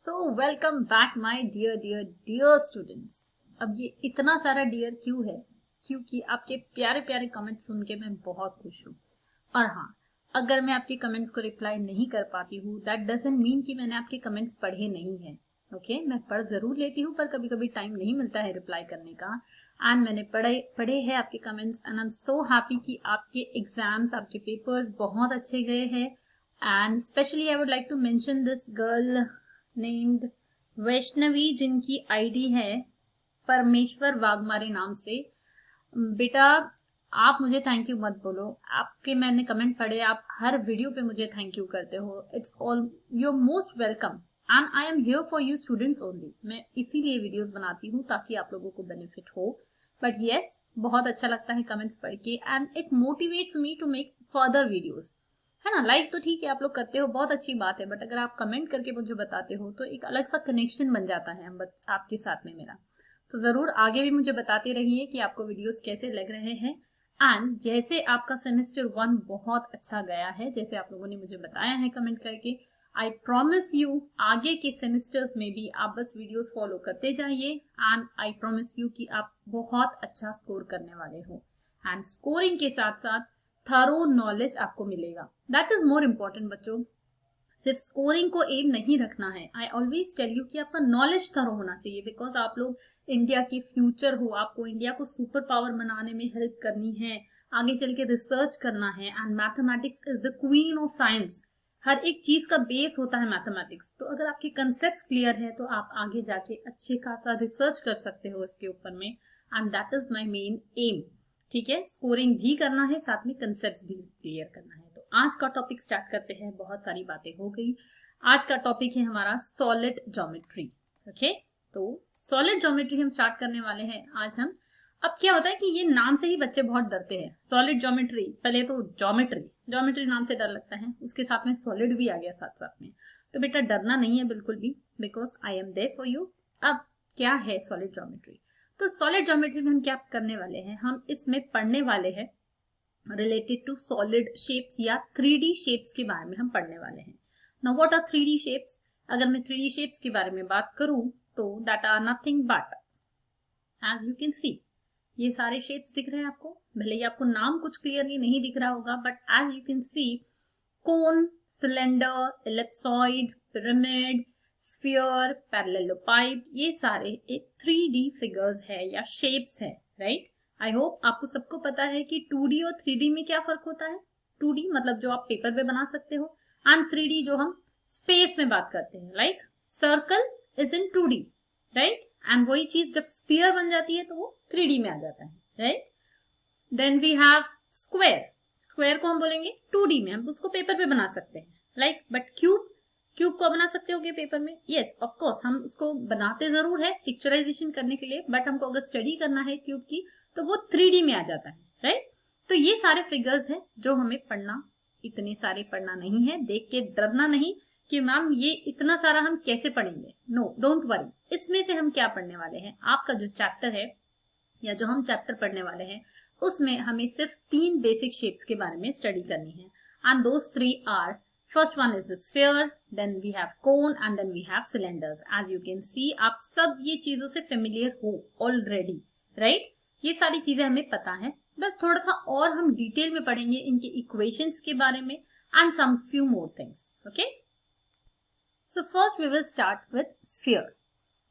So welcome back my dear dear dear students. अब ये इतना सारा डियर क्यों है? क्योंकि आपके प्यारे प्यारे कमेंट्स सुन के मैं बहुत खुश हूँ। और हाँ, अगर मैं आपके कमेंट्स को रिप्लाई नहीं कर पाती हूँ दैट डजंट मीन कि मैंने आपके कमेंट्स पढ़े नहीं है। ओके, मैं पढ़ जरूर लेती हूँ पर कभी कभी टाइम नहीं मिलता है रिप्लाई करने का। एंड मैंने पढ़े हैं आपके comments and I am so happy कि आपके एग्जाम्स, आपके पेपर्स बहुत अच्छे गए हैं। And specially I would like to mention this girl named Vaishnavi, जिनकी आईडी है परमेश्वर वाघमारे नाम से। बेटा, आप मुझे थैंक यू मत बोलो, आपके मैंने कमेंट पढ़े, आप हर वीडियो पे मुझे थैंक यू करते हो। It's all you are most welcome and I am here for you students only. मैं इसीलिए वीडियोस बनाती हूँ ताकि आप लोगों को बेनिफिट हो। बट येस, बहुत अच्छा लगता है कमेंट्स पढ़ के and it motivates me to make further videos, है ना। लाइक तो ठीक है, आप लोग करते हो, बहुत अच्छी बात है, बट अगर आप कमेंट करके मुझे बताते हो तो एक अलग सा कनेक्शन बन जाता है हम आपके साथ में मेरा। तो जरूर आगे भी मुझे बताते रहिए कि आपको वीडियोस कैसे लग रहे हैं। एंड जैसे आपका सेमेस्टर 1 बहुत अच्छा गया है, जैसे आप लोगों ने मुझे बताया है कमेंट करके, आई प्रॉमिस यू आगे के सेमेस्टर्स में भी आप बस वीडियोस फॉलो करते जाइए एंड आई प्रॉमिस यू कि आप बहुत अच्छा स्कोर करने वाले हो। एंड स्कोरिंग के साथ साथ थरो नॉलेज आपको मिलेगा, दैट इज मोर इम्पोर्टेंट बच्चों। सिर्फ स्कोरिंग को एम नहीं रखना है। आई ऑलवेज टेल यू कि आपका नॉलेज थरो होना चाहिए, बिकॉज आप लोग इंडिया के फ्यूचर हो, आपको इंडिया को सुपर पावर बनाने में हेल्प करनी है, आगे चल के रिसर्च करना है। And mathematics is the queen of science. हर एक चीज का बेस होता है मैथमेटिक्स। तो अगर आपके कंसेप्ट क्लियर है तो आप आगे जाके अच्छे खासा रिसर्च कर सकते हो इसके ऊपर में। And that is my main M. ठीक है, स्कोरिंग भी करना है, साथ में कंसेप्ट भी क्लियर करना है। तो आज का टॉपिक स्टार्ट करते हैं। बहुत सारी बातें हो गई। आज का टॉपिक है हमारा सॉलिड ज्योमेट्री। ओके, तो सॉलिड ज्योमेट्री हम स्टार्ट करने वाले हैं आज हम। अब क्या होता है कि ये नाम से ही बच्चे बहुत डरते हैं। सॉलिड ज्योमेट्री, पहले तो ज्योमेट्री नाम से डर लगता है, उसके साथ में सॉलिड भी आ गया साथ साथ में। तो बेटा डरना नहीं है बिल्कुल भी, because I am there for you. अब क्या है सॉलिड ज्योमेट्री? तो सॉलिड ज्योमेट्री में हम क्या करने वाले हैं, हम इसमें पढ़ने वाले हैं रिलेटेड टू सॉलिड शेप्स या 3D शेप्स के बारे में हम पढ़ने वाले हैं। Now what are 3D shapes? अगर मैं 3D शेप्स के बारे में बात करूं तो that are nothing but, as you can see, ये सारे शेप्स दिख रहे हैं आपको। भले ही आपको नाम कुछ क्लियरली नहीं दिख रहा होगा, but as you can see, cone, cylinder, ellipsoid, pyramid, sphere, parallelepiped, ये सारे एक 3D फिगर्स है या शेप्स है, राइट। आई होप आपको सबको पता है कि 2D और 3D में क्या फर्क होता है। 2D मतलब जो आप पेपर पे बना सकते हो, एंड 3D जो हम स्पेस में बात करते हैं, like circle is in 2D, right. And वही चीज जब स्फीयर बन जाती है तो वो 3D में आ जाता है, right. Then we have square. Square को हम बोलेंगे 2D में, हम उसको पेपर पे बना सकते हैं, लाइक। बट क्यूब को बना सकते हो पेपर में? यस ऑफ कोर्स, हम उसको बनाते जरूर है पिक्चराइजेशन करने के लिए, बट हमको अगर स्टडी करना है क्यूब की तो वो 3D में आ जाता है, राइट। तो ये सारे फिगर्स है जो हमें पढ़ना, इतने सारे पढ़ना नहीं है। देख के डरना नहीं कि मैम ये इतना सारा हम कैसे पढ़ेंगे। No, don't worry. इसमें से हम क्या पढ़ने वाले हैं, आपका जो चैप्टर है या जो हम चैप्टर पढ़ने वाले हैं उसमें हमें सिर्फ 3 बेसिक शेप्स के बारे में स्टडी करनी है। And those 3 are, first one is the sphere, then we have cone and then we have cylinders. As you can see, आप सब ये चीजों से फेमिलियर हो ऑलरेडी, राइट। ये सारी चीजें हमें पता है, बस थोड़ा सा और हम डिटेल में पढ़ेंगे इनके इक्वेशंस के बारे में and some few more things. Okay, so first we will start with sphere.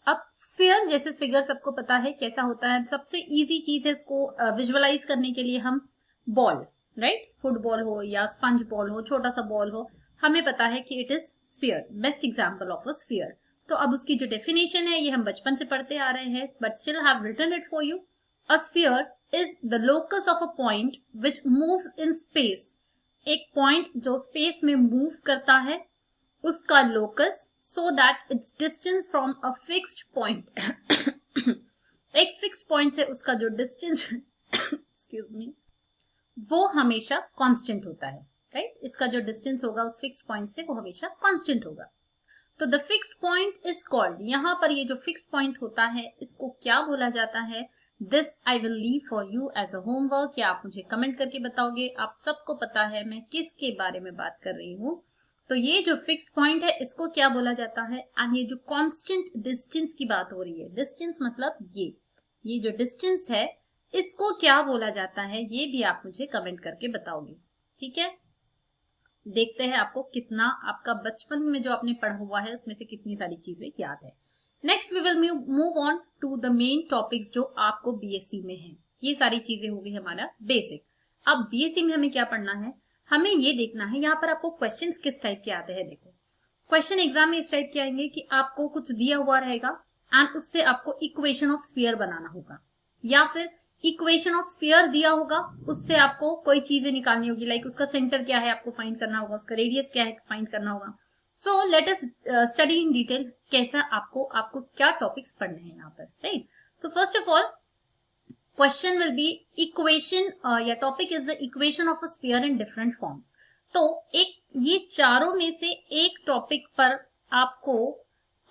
अब स्फीयर जैसे फिगर सबको पता है कैसा होता है। सबसे इजी चीज है इसको विजुअलाइज करने के लिए, हम बॉल, राइट, फुटबॉल हो या स्पंज बॉल हो, छोटा सा बॉल हो, हमें पता है कि it is sphere, best example of a sphere. तो अब उसकी जो डेफिनेशन है ये हम बचपन से पढ़ते आ रहे हैं, but still have written it for you. A sphere is the locus of a point which moves in space. एक पॉइंट जो स्पेस में मूव करता है उसका locus, so that its distance from a fixed point. एक fixed point से उसका जो डिस्टेंस एक्सक्यूज मी, वो हमेशा कांस्टेंट होता है, राइट। इसका जो डिस्टेंस होगा उस फिक्स्ड पॉइंट से वो हमेशा कांस्टेंट होगा। तो the fixed point is called, यहाँ पर ये जो फिक्स्ड पॉइंट होता है इसको क्या बोला जाता है? This I will leave for you as a homework, या आप मुझे कमेंट करके बताओगे। आप सबको पता है मैं किसके बारे में बात कर रही हूँ। तो ये जो फिक्स्ड पॉइंट है इसको क्या बोला जाता है, एंड ये जो कांस्टेंट डिस्टेंस की बात हो रही है, डिस्टेंस मतलब ये जो डिस्टेंस है इसको क्या बोला जाता है, ये भी आप मुझे कमेंट करके बताओगे। ठीक है, देखते हैं आपको कितना आपका बचपन में जो आपने पढ़ा हुआ है उसमें से कितनी सारी चीजें याद है। Next we will move on to the main topics जो आपको बीएससी में है। ये सारी चीजें होगी हमारा बेसिक। अब बीएससी में हमें क्या पढ़ना है, हमें ये देखना है यहाँ पर आपको क्वेश्चंस किस टाइप के आते हैं। देखो क्वेश्चन एग्जाम में इस टाइप के आएंगे कि आपको कुछ दिया हुआ रहेगा एंड उससे आपको इक्वेशन ऑफ स्फीयर बनाना होगा, या फिर इक्वेशन ऑफ स्फीयर दिया होगा उससे आपको कोई चीजें निकालनी होगी, लाइक उसका सेंटर क्या है आपको फाइंड करना होगा, उसका रेडियस क्या है फाइंड करना होगा। So let us study in detail कैसा आपको क्या टॉपिक्स पढ़ने हैं यहाँ पर, right. So first of all question will be equation या topic is the equation of a sphere in different forms. तो एक ये चारों में से एक टॉपिक पर आपको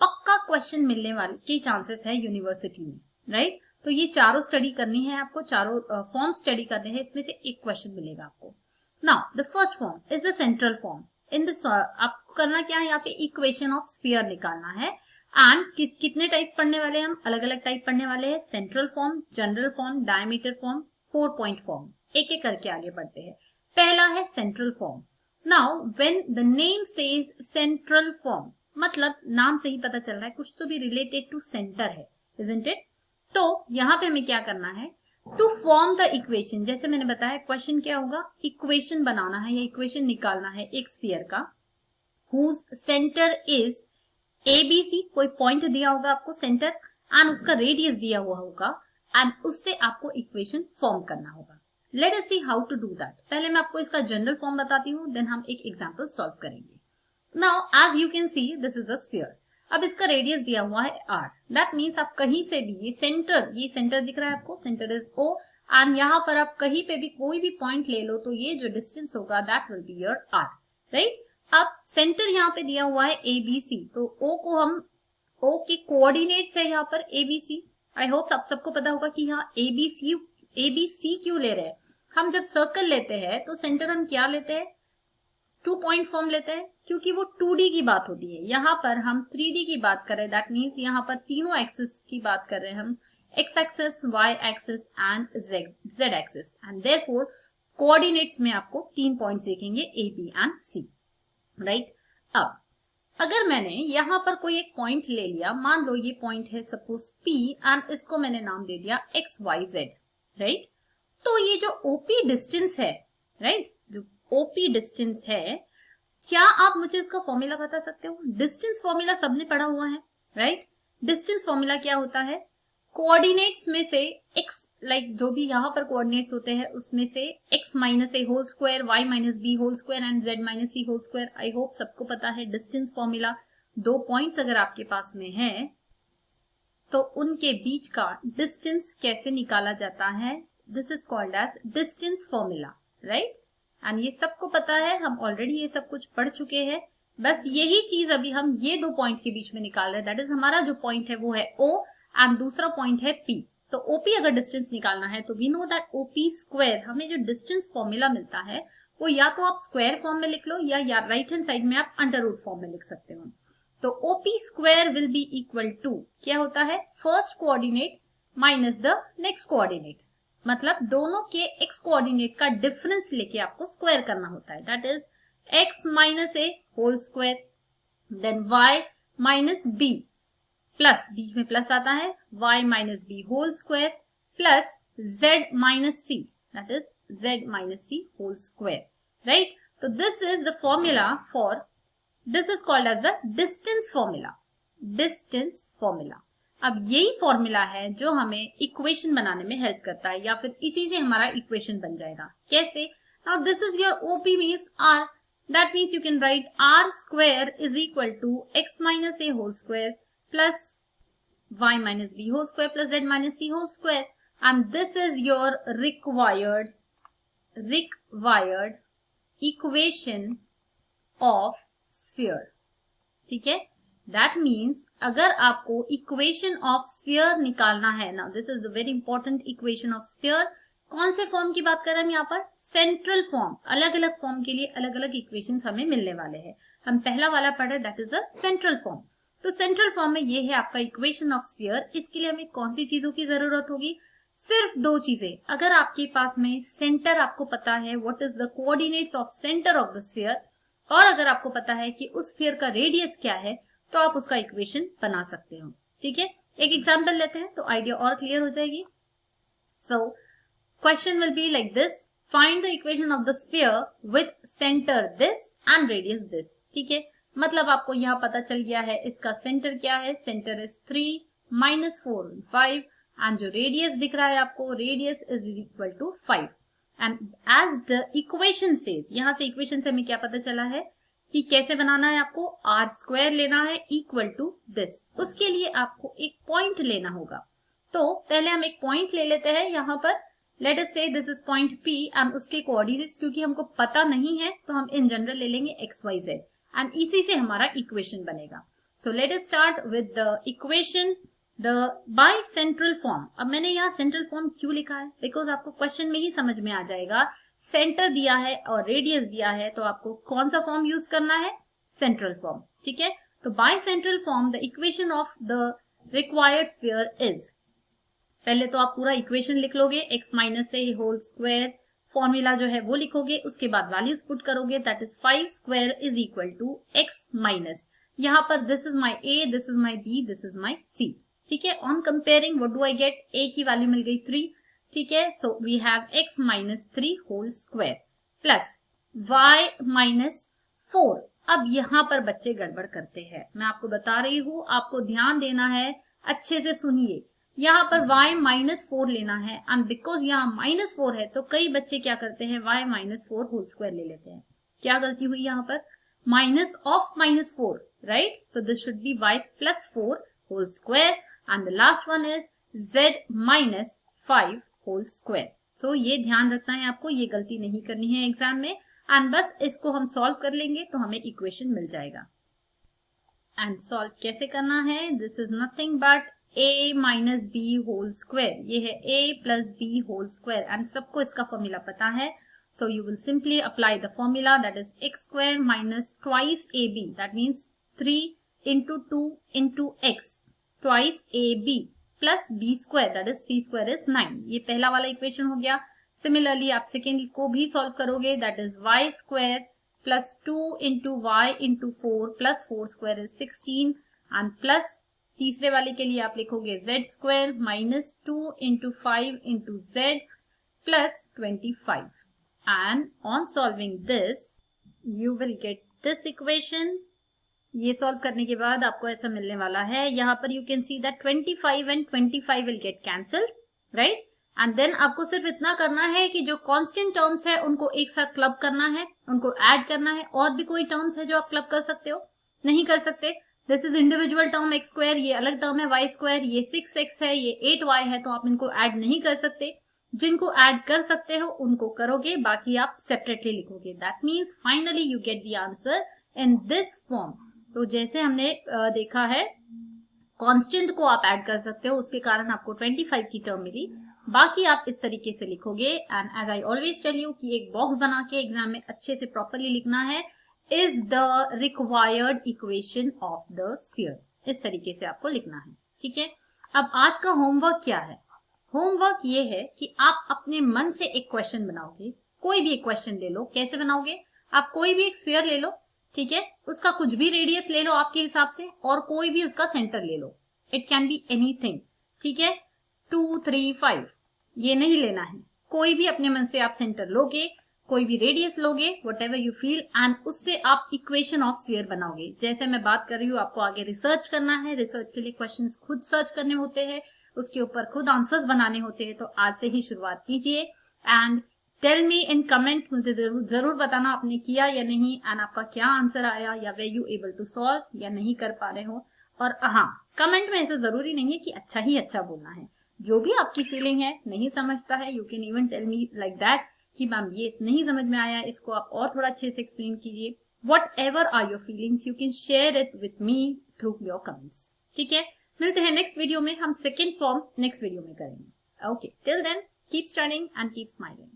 पक्का क्वेश्चन मिलने वाले के चांसेस है यूनिवर्सिटी में, राइट। तो ये चारों स्टडी करनी है आपको, चारों फॉर्म स्टडी करने हैं, इसमें से एक क्वेश्चन मिलेगा आपको। Now the first form is the central form. In the आपको करना क्या है, यहाँ पे इक्वेशन ऑफ स्फीयर निकालना है एंड कितने टाइप्स पढ़ने वाले हैं हम, अलग अलग टाइप पढ़ने वाले हैं, central form, general form, diameter form, 4 point form, एक एक करके आगे बढ़ते हैं। पहला है central form. Now when the name says central form, मतलब नाम से ही पता चल रहा है कुछ तो भी रिलेटेड टू सेंटर है, इजंट इट। तो यहाँ पे हमें क्या करना है, टू फॉर्म द इक्वेशन, जैसे मैंने बताया क्वेश्चन क्या होगा, इक्वेशन बनाना है या इक्वेशन निकालना है एक स्फीयर का, हुज सेंटर इज ABC, कोई पॉइंट दिया होगा आपको सेंटर एंड उसका रेडियस दिया हुआ होगा एंड उससे आपको इक्वेशन फॉर्म करना होगा। Let us see how to do that. पहले मैं आपको इसका जनरल फॉर्म बताती हूँ, देन हम एक एग्जांपल सॉल्व करेंगे। Now as you can see this is a sphere. अब इसका रेडियस दिया हुआ है r, दैट मीन्स आप कहीं से भी ये सेंटर दिख रहा है आपको, सेंटर इज O एंड यहाँ पर आप कहीं पे भी कोई भी पॉइंट ले लो तो ये जो डिस्टेंस होगा that will be your r, right. अब सेंटर यहाँ पे दिया हुआ है ABC, तो O के कोऑर्डिनेट्स है यहाँ पर ABC। आई होप आप सबको पता होगा कि यहाँ ABC क्यों ले रहे हैं। हम जब सर्कल लेते हैं तो सेंटर हम क्या लेते हैं, 2 पॉइंट फॉर्म लेते हैं, क्योंकि वो 2D की बात होती है। यहाँ पर हम 3D की बात कर रहे हैं, दैट मीन्स यहाँ पर तीनों एक्सिस की बात कर रहे हैं हम, x axis, y axis and z axis, and therefore coordinates में आपको 3 पॉइंट्स दिखेंगे A, B and C, right. अब अगर मैंने यहाँ पर कोई एक पॉइंट ले लिया, मान लो ये पॉइंट है सपोज P एंड इसको मैंने नाम दे दिया XYZ, राइट। तो ये जो OP डिस्टेंस है, राइट, जो OP डिस्टेंस है, क्या आप मुझे इसका फॉर्मूला बता सकते हो। डिस्टेंस फॉर्मूला सबने पढ़ा हुआ है, राइट। डिस्टेंस फॉर्मूला क्या होता है, कोऑर्डिनेट्स में से x, लाइक जो भी यहाँ पर कोऑर्डिनेट्स होते हैं उसमें से x minus a whole square, y minus b whole square and z minus c whole square. I hope सबको पता है डिस्टेंस फॉर्मूला। 2 पॉइंट्स अगर आपके पास में है तो उनके बीच का डिस्टेंस कैसे निकाला जाता है, this is called as distance formula, right. And ये सबको पता है, हम ऑलरेडी ये सब कुछ पढ़ चुके हैं। बस यही चीज अभी हम ये 2 पॉइंट के बीच में निकाल रहे हैं, दैट इज हमारा जो पॉइंट है वो है O एंड दूसरा पॉइंट है P। तो OP अगर डिस्टेंस निकालना है तो we know that OP square, हमें जो डिस्टेंस फॉर्मूला मिलता है वो या तो आप स्क्वायर फॉर्म में लिख लो या राइट हैंड साइड में आप अंडर रूट फॉर्म में लिख सकते हो। तो OP square will be equal to क्या होता है, first coordinate minus the next coordinate, मतलब दोनों के x कोऑर्डिनेट का डिफरेंस लेके आपको स्क्वायर करना होता है, that is x minus a whole square, then y minus b, plus बीच में प्लस आता है, y minus b whole square plus z minus c, that is z minus c whole square, right. तो this is the formula for, this is called as the distance formula, distance formula. अब यही formula है जो हमें equation बनाने में help करता है, या फिर इसी से हमारा इक्वेशन बन जाएगा। कैसे, now this is your OP means r, that means you can write r square is equal to x minus a whole square plus y minus b whole square plus z minus c whole square, and this is your required equation of sphere, ठीक है। That means अगर आपको equation of sphere निकालना है, now this is the very important equation of sphere, कौन से form की बात कर रहे हैं हम यहाँ पर? Central form. अलग अलग फॉर्म के लिए अलग अलग इक्वेशंस हमें मिलने वाले हैं। हम पहला वाला पढ़े, that is the central form. तो सेंट्रल फॉर्म में ये है आपका इक्वेशन ऑफ स्फीयर। इसके लिए हमें कौन सी चीजों की जरूरत होगी? सिर्फ दो चीजें। अगर आपके पास में सेंटर आपको पता है, what is the coordinates of centre of the sphere, और अगर आपको पता है कि उस स्फीयर का रेडियस क्या है, तो आप उसका इक्वेशन बना सकते हो। ठीक है, एक एग्जांपल लेते हैं तो आइडिया और क्लियर हो जाएगी। So question will be like this, find the equation of the sphere with centre this and radius this. ठीक है, मतलब आपको यहाँ पता चल गया है इसका सेंटर क्या है। सेंटर इज 3 - 4 5, एंड जो रेडियस दिख रहा है आपको, radius is equal to 5। And as the equation says, यहां से इक्वेशन से हमें क्या पता चला है कि कैसे बनाना है आपको, r² लेना है इक्वल टू दिस। उसके लिए आपको एक पॉइंट लेना होगा। तो पहले हम एक पॉइंट ले लेते हैं यहाँ पर। लेट अस से this is point P and उसके कोऑर्डिनेट्स क्योंकि हमको पता नहीं है तो हम इन जनरल ले लेंगे XYZ एंड इसी से हमारा इक्वेशन बनेगा। सो let us start with the equation the by central form. अब मैंने यहाँ सेंट्रल फॉर्म क्यों लिखा है? बिकॉज आपको क्वेश्चन में ही समझ में आ जाएगा, सेंटर दिया है और रेडियस दिया है तो आपको कौन सा फॉर्म यूज करना है? Central form. ठीक है, तो by central form the equation of the required sphere is, पहले तो आप पूरा इक्वेशन लिख लोगे, x माइनस से होल स्क्वायर, फॉर्मूला जो है वो लिखोगे, उसके बाद वैल्यूज पुट करोगे, that is 5 square is equal to x minus, यहाँ पर this is my a, this is my b, this is my c। ठीक है, on comparing what do I get? a की वैल्यू मिल गई 3। ठीक है, so we have x minus 3 whole square plus y minus 4। अब यहाँ पर बच्चे गड़बड़ करते हैं, मैं आपको बता रही हूँ, आपको ध्यान देना है, अच्छे से सुनिए। यहाँ पर y माइनस 4 लेना है एंड बिकॉज यहाँ -4 है तो कई बच्चे क्या करते हैं, y माइनस 4 होल स्क्वायर ले लेते हैं। क्या गलती हुई यहाँ पर? Minus of -4, right? तो this should be y plus 4 whole square and the last one is z minus 5 whole square. So ये ध्यान रखना है आपको, ये गलती नहीं करनी है एग्जाम में। एंड बस इसको हम सॉल्व कर लेंगे तो हमें इक्वेशन मिल जाएगा। एंड सॉल्व कैसे करना है? This is nothing but a minus b whole square, ये है a plus b whole square and सबको इसका फॉर्मूला पता है। So you will simply apply the formula, that is x square minus twice ab, that means 3 into 2 into x twice ab plus b square, that is 3 square is 9। ये पहला वाला equation हो गया। Similarly आप second को भी solve करोगे, that is y square plus 2 into y into 4 plus 4 square is 16 and plus तीसरे वाले के लिए आप लिखोगे z square minus 2 into 5 into z plus 25 and on solving this you will get this equation. ये सॉल्व करने के बाद आपको ऐसा मिलने वाला है, यहाँ पर you can see that 25 and 25 will get cancelled, right? And then आपको सिर्फ इतना करना है कि जो कांस्टेंट टर्म्स है उनको एक साथ क्लब करना है, उनको ऐड करना है। और भी कोई टर्म्स है जो आप क्लब कर सकते हो? नहीं कर सकते। This is individual term x square, ये अलग टर्म है y स्क्वायर, ये 6x है, ये 8y है, तो आप इनको ऐड नहीं कर सकते। जिनको ऐड कर सकते हो उनको करोगे, बाकी आप सेपरेटली लिखोगे। That means finally you get the answer in this form. तो जैसे हमने देखा है, कांस्टेंट को आप ऐड कर सकते हो, उसके कारण आपको 25 की टर्म मिली। बाकी आप इस तरीके से लिखोगे and as I always tell you कि एक बॉक्स बना के एग्जाम में अच्छे से प्रॉपरली लिखना है, is the required equation of the sphere। इस तरीके से आपको लिखना है। ठीक है, अब आज का होमवर्क क्या है? होमवर्क ये है कि आप अपने मन से एक क्वेश्चन बनाओगे, कोई भी एक क्वेश्चन ले लो। कैसे बनाओगे? आप कोई भी एक स्फीयर ले लो, ठीक है, उसका कुछ भी रेडियस ले लो आपके हिसाब से, और कोई भी उसका सेंटर ले लो। इट कैन बी एनीथिंग, ठीक है, 2 3 5 ये नहीं लेना है। कोई भी अपने मन से आप सेंटर लोगे, कोई भी रेडियस लोगे, व्हाटएवर यू फील, एंड उससे आप इक्वेशन ऑफ स्फीयर बनाओगे। जैसे मैं बात कर रही हूँ, आपको आगे रिसर्च करना है, रिसर्च के लिए क्वेश्चंस खुद सर्च करने होते हैं, उसके ऊपर खुद आंसर्स बनाने होते हैं। तो आज से ही शुरुआत कीजिए and tell me in comment, मुझे जरूर बताना आपने किया या नहीं एंड आपका क्या आंसर आया, या were you able to solve या नहीं कर पा रहे हो। और हाँ, कमेंट में ऐसा जरूरी नहीं है कि अच्छा ही अच्छा बोलना है, जो भी आपकी फीलिंग है, नहीं समझता है, you can even tell me like that कि मैम ये नहीं समझ में आया, इसको आप और थोड़ा अच्छे से एक्सप्लेन कीजिए। Whatever are your feelings, you can share it with me through your comments। ठीक है, मिलते हैं नेक्स्ट वीडियो में। हम सेकेंड फॉर्म नेक्स्ट वीडियो में करेंगे। Okay, till then keep studying and keep smiling.